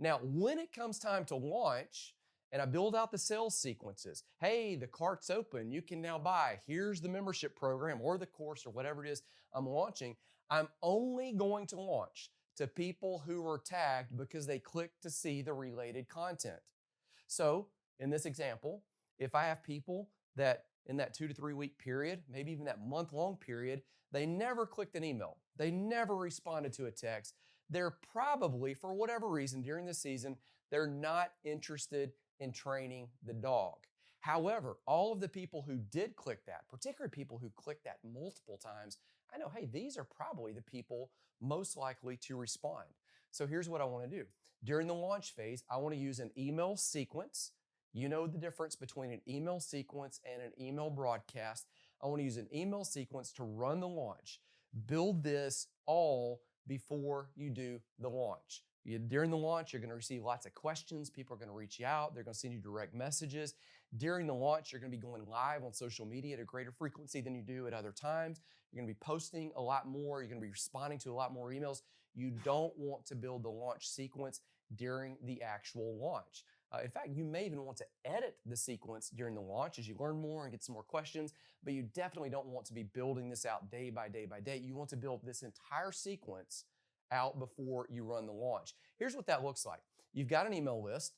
Now, when it comes time to launch, and I build out the sales sequences. Hey, the cart's open. You can now buy. Here's the membership program or the course or whatever it is I'm launching. I'm only going to launch to people who are tagged because they clicked to see the related content. So, in this example, if I have people that in that 2 to 3 week period, maybe even that month-long period, they never clicked an email, they never responded to a text, they're probably, for whatever reason during the season, they're not interested in training the dog. However, all of the people who did click that, particularly people who clicked that multiple times, I know, hey, these are probably the people most likely to respond. So here's what I want to do. During the launch phase, I want to use an email sequence. You know the difference between an email sequence and an email broadcast. I want to use an email sequence to run the launch. Build this all before you do the launch. During the launch, you're going to receive lots of questions. People are going to reach you out. They're going to send you direct messages. During the launch, you're going to be going live on social media at a greater frequency than you do at other times. You're going to be posting a lot more. You're going to be responding to a lot more emails. You don't want to build the launch sequence during the actual launch. In fact, you may even want to edit the sequence during the launch as you learn more and get some more questions, but you definitely don't want to be building this out day by day by day. You want to build this entire sequence out before you run the launch. Here's what that looks like. You've got an email list.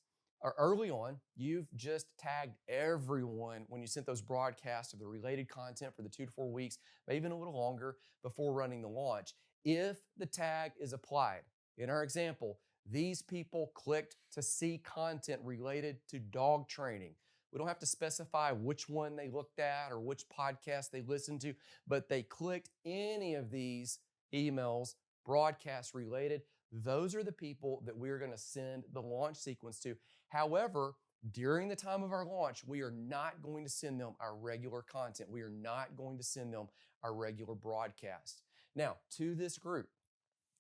Early on, you've just tagged everyone when you sent those broadcasts of the related content for the 2 to 4 weeks, maybe even a little longer before running the launch. If the tag is applied, in our example, these people clicked to see content related to dog training. We don't have to specify which one they looked at or which podcast they listened to, but they clicked any of these emails, broadcast related. Those are the people that we're going to send the launch sequence to. However, during the time of our launch, we are not going to send them our regular content. We are not going to send them our regular broadcast. Now, to this group,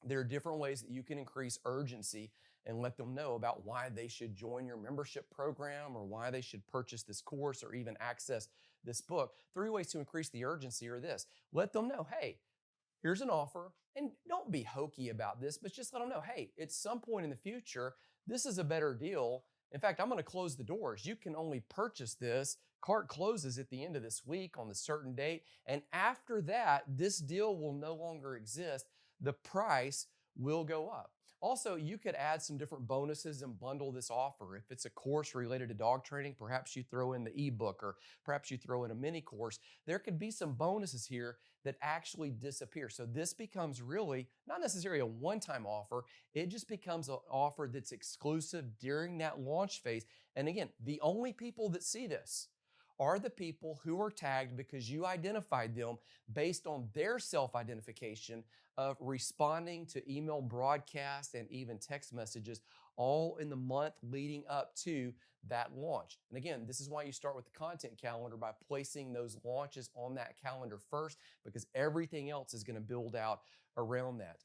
there are different ways that you can increase urgency and let them know about why they should join your membership program or why they should purchase this course or even access this book. 3 ways to increase the urgency are this. Let them know, hey, here's an offer, and don't be hokey about this, but just let them know, hey, at some point in the future, this is a better deal. In fact, I'm going to close the doors. You can only purchase this. Cart closes at the end of this week on the certain date. And after that, this deal will no longer exist. The price will go up. Also, you could add some different bonuses and bundle this offer. If it's a course related to dog training, perhaps you throw in the ebook or perhaps you throw in a mini course. There could be some bonuses here that actually disappear. So this becomes really not necessarily a one-time offer. It just becomes an offer that's exclusive during that launch phase. And again, the only people that see this are the people who are tagged because you identified them based on their self-identification of responding to email broadcasts and even text messages all in the month leading up to that launch. And again, this is why you start with the content calendar by placing those launches on that calendar first, because everything else is going to build out around that.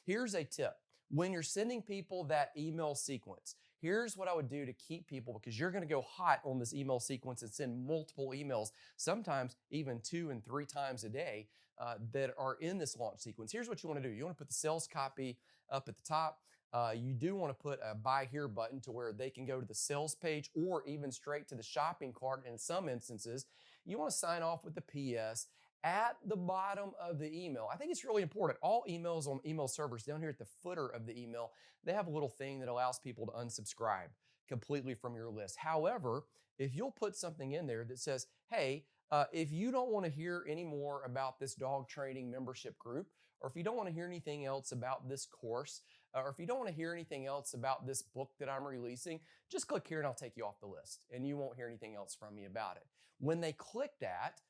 Here's a tip. When you're sending people that email sequence, here's what I would do to keep people, because you're going to go hot on this email sequence and send multiple emails, sometimes even 2 and 3 times a day that are in this launch sequence. Here's what you want to do. You want to put the sales copy up at the top. You do want to put a buy here button to where they can go to the sales page or even straight to the shopping cart. In some instances, you want to sign off with the PS at the bottom of the email. I think it's really important. All emails on email servers down here at the footer of the email, they have a little thing that allows people to unsubscribe completely from your list. However, if you'll put something in there that says, hey, if you don't want to hear any more about this dog training membership group, or if you don't want to hear anything else about this course, or if you don't want to hear anything else about this book that I'm releasing, just click here and I'll take you off the list and you won't hear anything else from me about it. When they click that,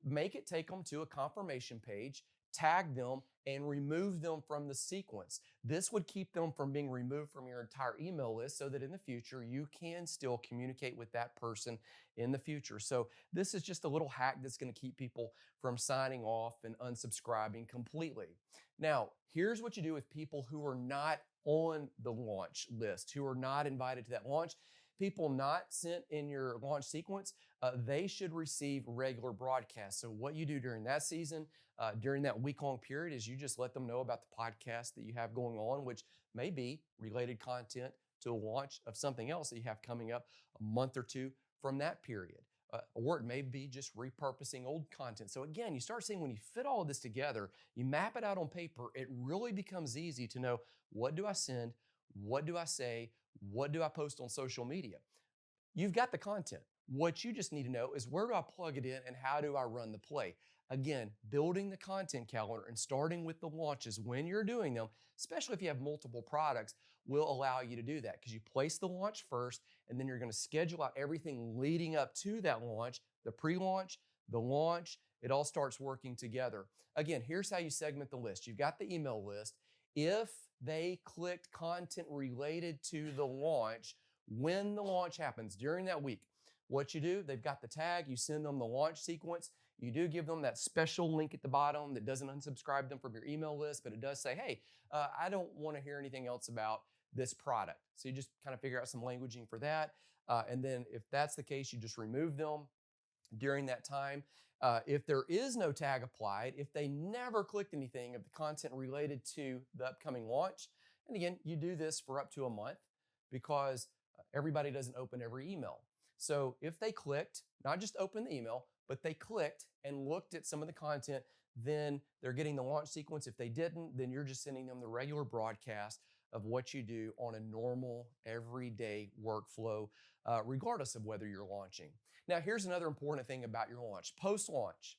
make it take them to a confirmation page, tag them, and remove them from the sequence. This would keep them from being removed from your entire email list so that in the future you can still communicate with that person in the future. So this is just a little hack that's going to keep people from signing off and unsubscribing completely. Now, here's what you do with people who are not on the launch list, who are not invited to that launch. People not sent in your launch sequence, they should receive regular broadcasts. So what you do during that season, during that week-long period, is you just let them know about the podcast that you have going on, which may be related content to a launch of something else that you have coming up a month or two from that period. Or it may be just repurposing old content. So again, you start seeing when you fit all of this together, you map it out on paper, it really becomes easy to know, what do I send? What do I say? What do I post on social media? You've got the content. What you just need to know is, where do I plug it in and how do I run the play? Again, building the content calendar and starting with the launches when you're doing them, especially if you have multiple products, will allow you to do that, because you place the launch first and then you're going to schedule out everything leading up to that launch, the pre-launch, the launch. It all starts working together. Again, here's how you segment the list. You've got the email list. If they clicked content related to the launch, when the launch happens during that week, what you do, they've got the tag, you send them the launch sequence. You do give them that special link at the bottom that doesn't unsubscribe them from your email list, but it does say, hey, I don't want to hear anything else about this product. So you just kind of figure out some languaging for that. And then if that's the case, you just remove them during that time. If there is no tag applied, if they never clicked anything of the content related to the upcoming launch, and again, you do this for up to a month, because everybody doesn't open every email. So if they clicked, not just open the email, but they clicked and looked at some of the content, then they're getting the launch sequence. If they didn't, then you're just sending them the regular broadcast of what you do on a normal, everyday workflow, regardless of whether you're launching. Now, here's another important thing about your launch. Post-launch,